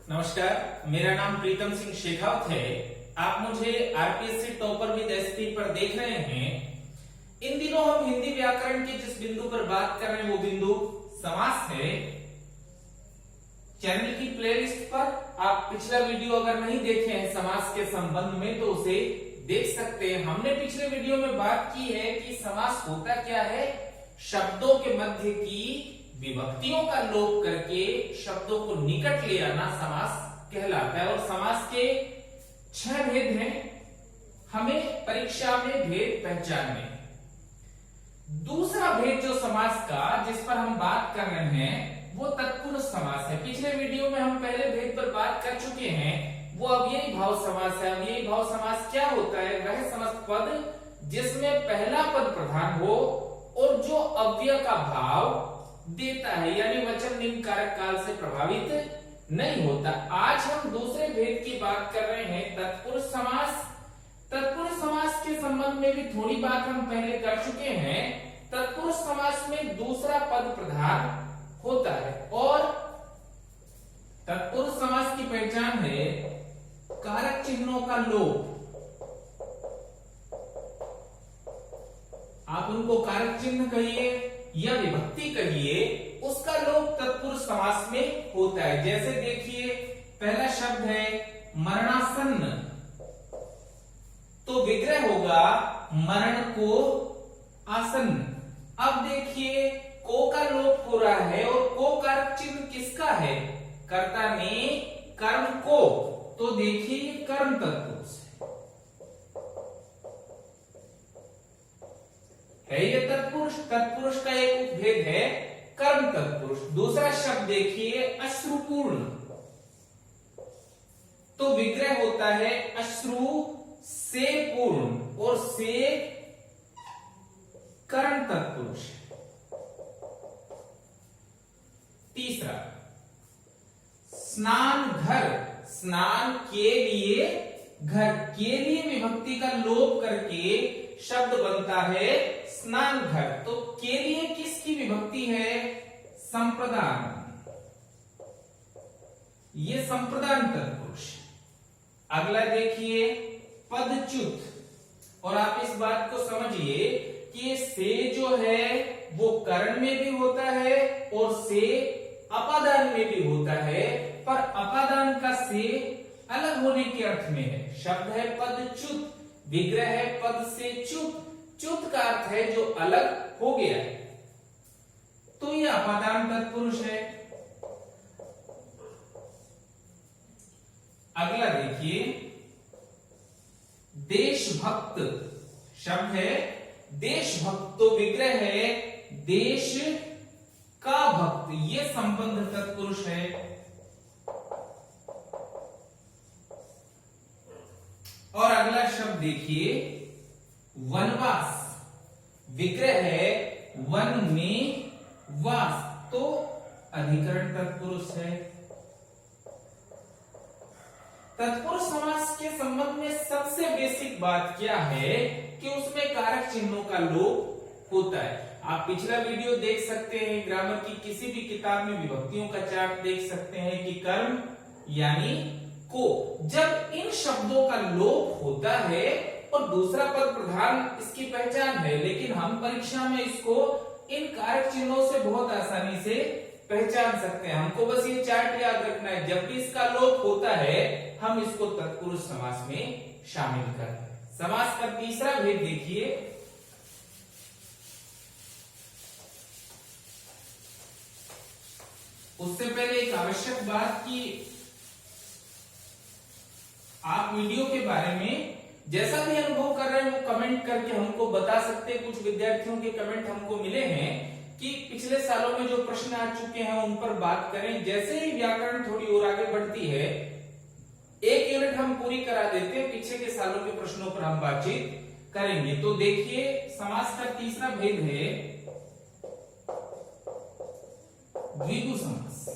नमस्कार, मेरा नाम प्रीतम सिंह शेखावत है। आप मुझे आरपीएससी टॉपर विद एसपी पर देख रहे हैं। इन दिनों हम हिंदी व्याकरण के जिस बिंदु पर बात कर रहे हैं वो बिंदु समास है। चैनल की प्लेलिस्ट पर आप पिछला वीडियो अगर नहीं देखे हैं समास के संबंध में तो उसे देख सकते हैं। हमने पिछले वीडियो में बात की है कि समास होता क्या है। शब्दों के मध्य की विभक्तियों का लोप करके शब्दों को निकट ले आना समास कहलाता है। और समास के 6 भेद हैं, हमें परीक्षा में भेद पहचानने। दूसरा भेद जो समास का जिस पर हम बात कर रहे हैं वो तत्पुरुष समास है। पिछले वीडियो में हम पहले भेद पर बात कर चुके हैं, वो अव्ययी भाव समास है। अव्ययी भाव समास क्या होता है? वह समस्त पद जिसमें पहला पद प्रधान हो और जो अव्यय का भाव देता है, यानी वचन निम्न कारक काल से प्रभावित नहीं होता। आज हम दूसरे भेद की बात कर रहे हैं, तत्पुरुष समास। तत्पुरुष समास के संबंध में भी थोड़ी बात हम पहले कर चुके हैं। तत्पुरुष समास में दूसरा पद प्रधान होता है और तत्पुरुष समास की पहचान है कारक चिन्हों का लोप। आप उनको कारक चिन्ह कहिए या विभक्ति कहिए, उसका लोप तत्पुरुष समास में होता है। जैसे देखिए, पहला शब्द है मरणासन्न, तो विग्रह होगा मरण को आसन्न। अब देखिए, को का लोप हो रहा है और को कारक चिन्ह किसका है? कर्ता ने कर्म को, तो देखिए कर्म तत्पुरुष है ये तत्पुरुष। तत्पुरुष का एक उपभेद है कर्म तत्पुरुष। दूसरा शब्द देखिए अश्रुपूर्ण, तो विग्रह होता है अश्रु से पूर्ण और से कर्म तत्पुरुष। तीसरा स्नान घर, स्नान के लिए घर, के लिए विभक्ति का लोप करके शब्द बनता है स्नान घर। तो के लिए किसकी विभक्ति है? संप्रदान, ये संप्रदान तत्पुरुष। अगला देखिए पदच्युत, और आप इस बात को समझिए कि से जो है वो कर्ण में भी होता है और से अपादान में भी होता है, पर अपादान का से अलग होने के अर्थ में है। शब्द है पदच्युत, विग्रह है पद से च्युत। च्युत का अर्थ है जो अलग हो गया है, तो यह अपादान तत्पुरुष है। अगला देखिए देशभक्त, शब्द है देशभक्त, तो विग्रह है देश का भक्त, ये संबंध तत्पुरुष है। और अगला शब्द देखिए वनवास, विग्रह है वन में वास, तो अधिकरण तत्पुरुष है। तत्पुरुष समास के संबंध में सबसे बेसिक बात क्या है कि उसमें कारक चिन्हों का लोप होता है। आप पिछला वीडियो देख सकते हैं, ग्रामर की किसी भी किताब में विभक्तियों का चार्ट देख सकते हैं कि कर्म यानी को, जब इन शब्दों का लोप होता है और दूसरा पद प्रधान इसकी पहचान है, लेकिन हम परीक्षा में इसको इन कारक चिन्हों से बहुत आसानी से पहचान सकते हैं। हमको बस ये चार्ट याद रखना है, जब भी इसका लोप होता है हम इसको तत्पुरुष समास में शामिल करते हैं। समास का तीसरा भेद देखिए, उससे पहले एक आवश्यक बात कि आप वीडियो के बारे में जैसा भी अनुभव कर रहे हैं वो कमेंट करके हमको बता सकते हैं। कुछ विद्यार्थियों के कमेंट हमको मिले हैं कि पिछले सालों में जो प्रश्न आ चुके हैं उन पर बात करें। जैसे ही व्याकरण थोड़ी और आगे बढ़ती है, एक यूनिट हम पूरी करा देते हैं, पीछे के सालों के प्रश्नों पर हम बातचीत करेंगे। तो देखिए समास का तीसरा भेद है द्विगु समास।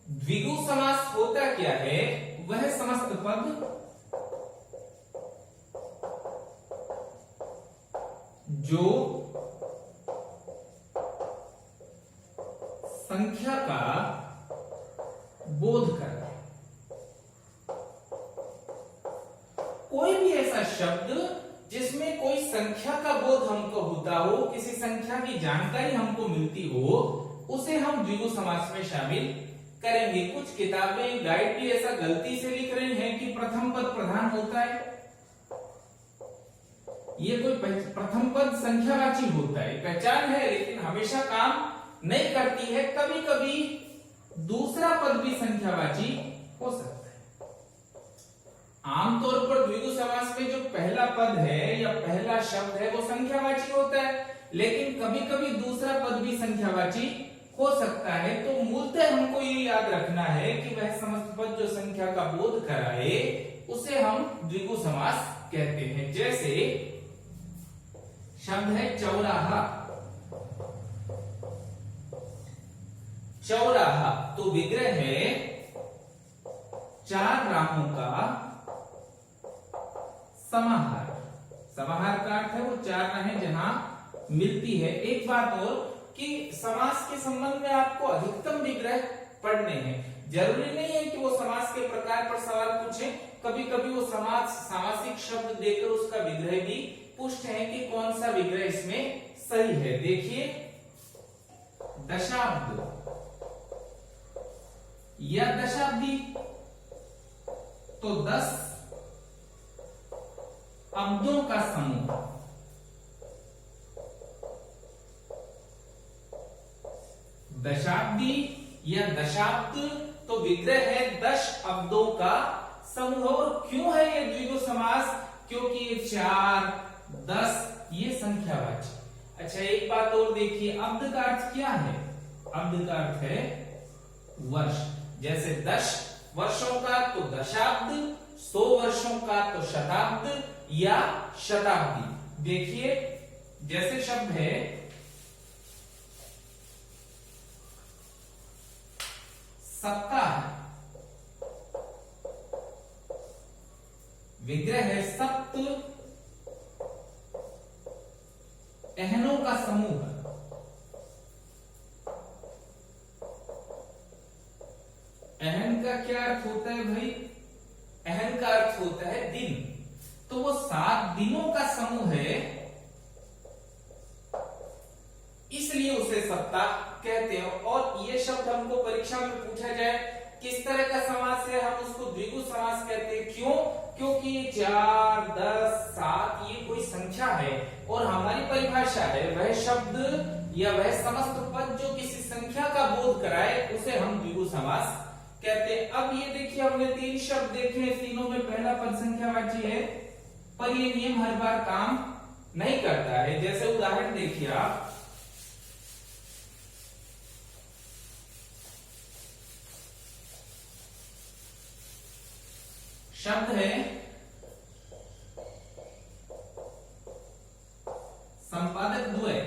द्विगु समास होता क्या है? वह समस्त पद जो संख्या का बोध कराए। कोई भी ऐसा शब्द जिसमें कोई संख्या का बोध हमको होता हो, किसी संख्या की जानकारी हमको मिलती हो, उसे हम द्विगु समास में शामिल करेंगे। कुछ किताबें गाइड भी ऐसा गलती से लिख रही हैं कि प्रथम पद प्रधान होता है, ये कोई प्रथम पद संख्यावाची होता है, पहचान है, लेकिन हमेशा काम नहीं करती है। कभी कभी दूसरा पद भी संख्यावाची हो सकता है। आमतौर पर द्विगु समास में जो पहला पद है या पहला शब्द है वो संख्यावाची होता है, लेकिन कभी कभी दूसरा पद भी संख्यावाची हो सकता है। तो मूलतः हमको ये याद रखना है कि वह समस्त पद जो संख्या का बोध कराए उसे हम द्विगु समास कहते हैं। जैसे शब्द है चौराहा, चौराहा तो विग्रह है चार राहों का समाहार। समाहार का अर्थ है वो चार राहें जहां मिलती है। एक बात और कि समास के संबंध में आपको अधिकतम विग्रह पढ़ने हैं। जरूरी नहीं है कि वो समास के प्रकार पर सवाल पूछे, कभी कभी वो सामासिक शब्द देकर उसका विग्रह भी पूछते हैं कि कौन सा विग्रह इसमें सही है। देखिए दशाब्द या दशाब्दी, तो 10 अब्दों का समूह। दशाब्दी या दशाब्द तो विग्रह है 10 अब्दों का समूह। और क्यों है ये द्विगु समास? क्योंकि ये 4, 10 ये संख्यावाची। अच्छा एक बात और देखिए, अब्द का अर्थ क्या है? अब्द का अर्थ है वर्ष। जैसे 10 वर्षों का तो दशाब्द, 100 वर्षों का तो शताब्द या शताब्दी। देखिए जैसे शब्द है सप्ताह, विग्रह है सप्त, अहनों का समूह। अहन का क्या अर्थ होता है भाई? अहन का अर्थ होता है दिन, तो वो 7 दिनों का समूह है, इसलिए उसे सप्ताह कहते हैं। और ये शब्द हमको परीक्षा में पूछा जाए किस तरह का समास है, हम उसको द्विगु समास कहते हैं। क्यों? क्योंकि 4, 10, 7 ये कोई संख्या है और हमारी परिभाषा है वह शब्द या वह समस्त पद जो किसी संख्या का बोध कराए उसे हम द्विगु समास कहते हैं। अब ये देखिए हमने 3 शब्द देखे, तीनों में पहला पद संख्यावाची है, पर ये नियम हर बार काम नहीं करता है। जैसे उदाहरण देखिए आप, शब्द है संपादक द्वय,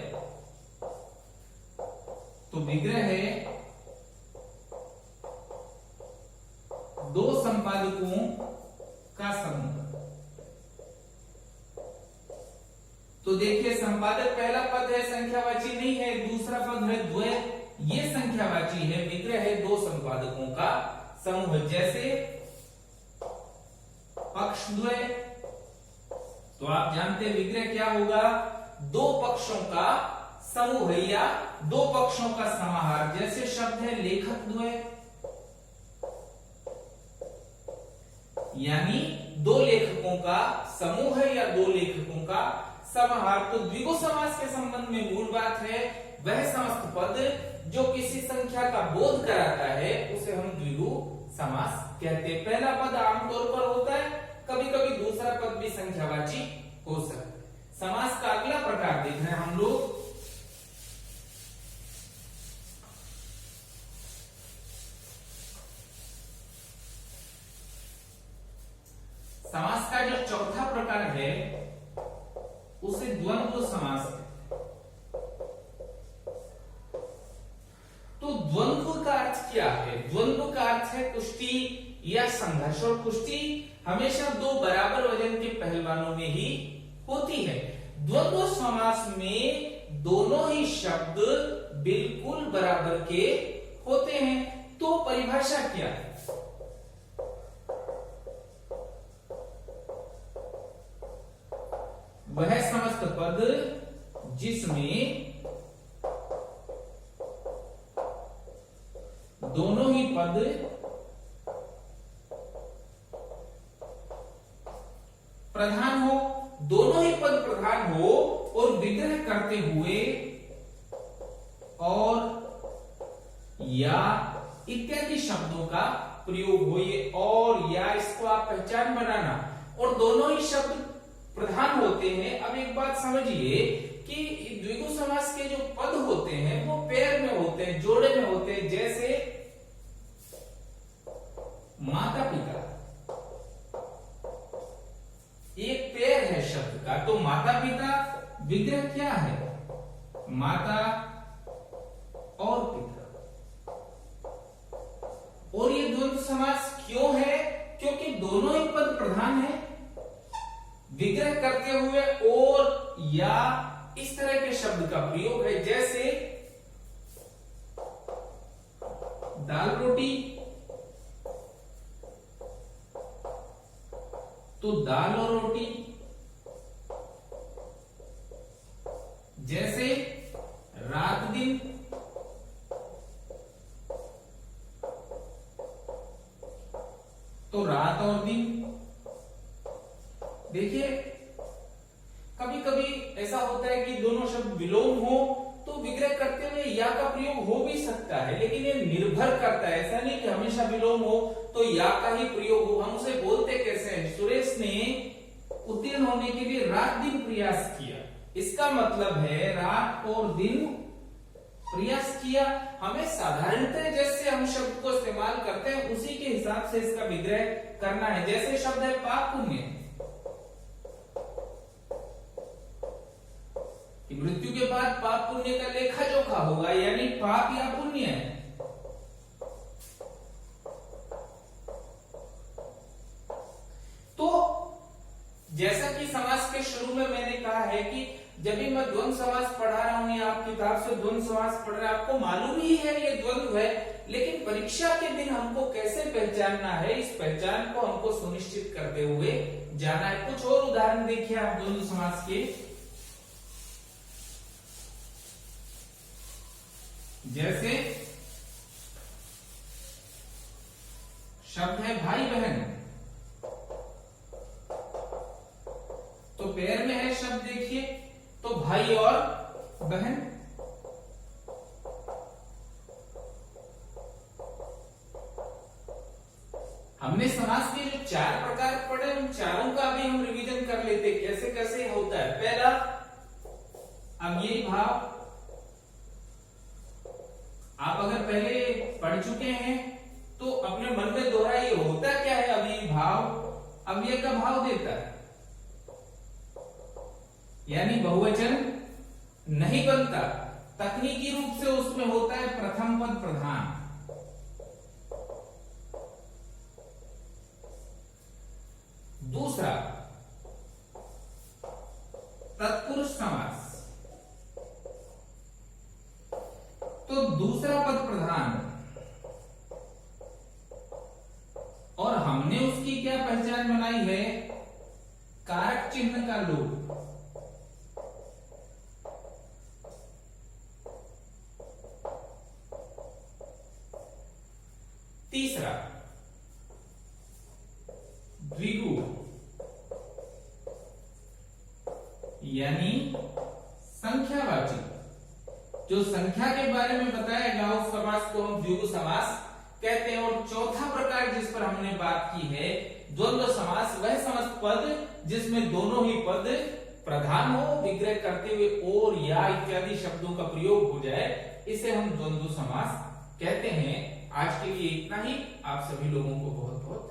तो विग्रह है 2 संपादकों का समूह। तो देखिए संपादक पहला पद है, संख्यावाची नहीं है, दूसरा पद है द्वय, ये संख्यावाची है, विग्रह है 2 संपादकों का समूह। जैसे पक्ष द्वय, तो आप जानते हैं विग्रह क्या होगा? 2 पक्षों का समूह है या 2 पक्षों का समाहार। जैसे शब्द है लेखक द्वय, यानी 2 लेखकों का समूह है या 2 लेखकों का समाहार। तो द्विगु समास के संबंध में मूल बात है वह समस्त पद जो किसी संख्या का बोध कराता है उसे हम द्विगु समास कहते हैं। पहला पद आमतौर पर होता है, कभी कभी दूसरा पद भी संख्यावाची हो सकता है। समास का अगला प्रकार देख रहे हैं हम लोग, समास का जो चौथा प्रकार है उसे द्वंद्व समास है। तो द्वंद्व का अर्थ क्या है? द्वंद्व का अर्थ है कुश्ती या संघर्ष, और कुश्ती हमेशा 2 बराबर वजन के पहलवानों में ही होती है। द्वंद्व समास में दोनों ही शब्द बिल्कुल बराबर के होते हैं। तो परिभाषा क्या है? वह समस्त पद जिसमें दोनों ही पद प्रधान हो, दोनों ही पद प्रधान हो और विग्रह करते हुए और या इत्यादि शब्दों का प्रयोग हो। ये और या इसको आप पहचान बनाना, और दोनों ही शब्द प्रधान होते हैं। अब एक बात समझिए कि द्विगु समास के जो पद होते हैं वो पेयर में होते हैं, जोड़े में होते हैं। जैसे माता पिता एक पेयर है शब्द का, तो माता पिता विग्रह क्या है? माता और पिता। और ये द्वंद्व समास क्यों है? क्योंकि दोनों ही पद प्रधान है, विग्रह करते हुए और या इस तरह के शब्द का प्रयोग है। जैसे दाल रोटी, तो दाल और रोटी। जैसे रात दिन, तो रात और दिन। देखिए कभी कभी ऐसा होता है कि दोनों शब्द विलोम हो तो विग्रह करते हुए या का प्रयोग हो भी सकता है, लेकिन ये निर्भर करता है। ऐसा नहीं कि हमेशा विलोम हो तो या का ही प्रयोग हो। हम उसे बोलते कैसे हैं? सुरेश ने उत्तीर्ण होने के लिए रात दिन प्रयास किया, इसका मतलब है रात और दिन प्रयास किया। हमें साधारणतः जैसे हम शब्द को इस्तेमाल करते हैं उसी के हिसाब से इसका विग्रह करना है। जैसे शब्द है पाप पुण्य, कि मृत्यु के बाद पाप पुण्य का लेखा जोखा होगा, यानी पाप या पुण्य है। तो जैसा कि समास के शुरू में मैंने कहा है कि जब भी मैं द्वंद्व समास पढ़ा रहा हूं या आप किताब से द्वंद्व समास पढ़ रहे हैं, आपको मालूम ही है ये द्वंद्व है, लेकिन परीक्षा के दिन हमको कैसे पहचानना है, इस पहचान को हमको सुनिश्चित करते हुए जाना है। कुछ और उदाहरण देखिए आप द्वंद्व समास के। जैसे शब्द है भाई बहन, तो पेयर में है शब्द, देखिए तो भाई और बहन। हमने समास के जो 4 प्रकार पढ़े उन चारों का भी हम रिवीजन कर लेते, कैसे कैसे होता है। पहला अव्ययी भाव, आप अगर पहले पढ़ चुके हैं तो अपने मन में दोहराइए, होता क्या है अव्ययी भाव? अव्यय का भाव देता है, यानी बहुवचन नहीं बनता। तकनीकी रूप से उसमें होता है प्रथम पद प्रधान। दूसरा तत्पुरुष समास, तो दूसरा पद प्रधान, और हमने उसकी क्या पहचान बनाई है? कारक चिन्ह का लोप। तीसरा द्विगु, यानी संख्यावाची। जो संख्या के बारे में बताएगा उस समास को हम द्विगु समास कहते हैं। और चौथा प्रकार जिस पर हमने बात की है द्वंद्व समास, वह समस्त पद जिसमें दोनों ही पद प्रधान हो, विग्रह करते हुए और या इत्यादि शब्दों का प्रयोग हो जाए, इसे हम द्वंद्व समास कहते हैं। आज के लिए इतना ही। आप सभी लोगों को बहुत बहुत